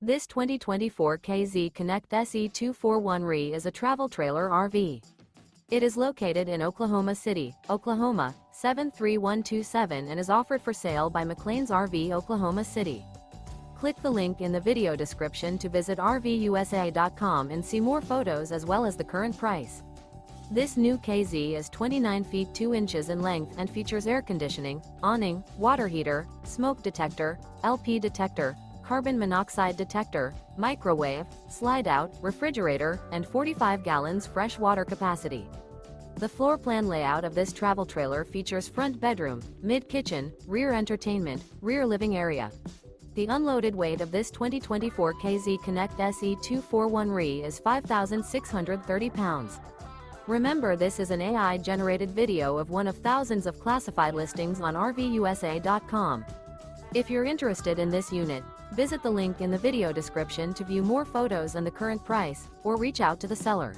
This 2024 KZ Connect SE241RE is a travel trailer RV. It is located in Oklahoma City, Oklahoma, 73127 and is offered for sale by McClain's RV Oklahoma City. Click the link in the video description to visit RVUSA.com and see more photos as well as the current price. This new KZ is 29 feet 2 inches in length and features air conditioning, awning, water heater, smoke detector, LP detector, carbon monoxide detector, microwave, slide-out, refrigerator, and 45 gallons fresh water capacity. The floor plan layout of this travel trailer features front bedroom, mid-kitchen, rear entertainment, rear living area. The unloaded weight of this 2024 KZ Connect SE241RE is 5,630 pounds. Remember, this is an AI-generated video of one of thousands of classified listings on RVUSA.com. If you're interested in this unit, visit the link in the video description to view more photos and the current price, or reach out to the seller.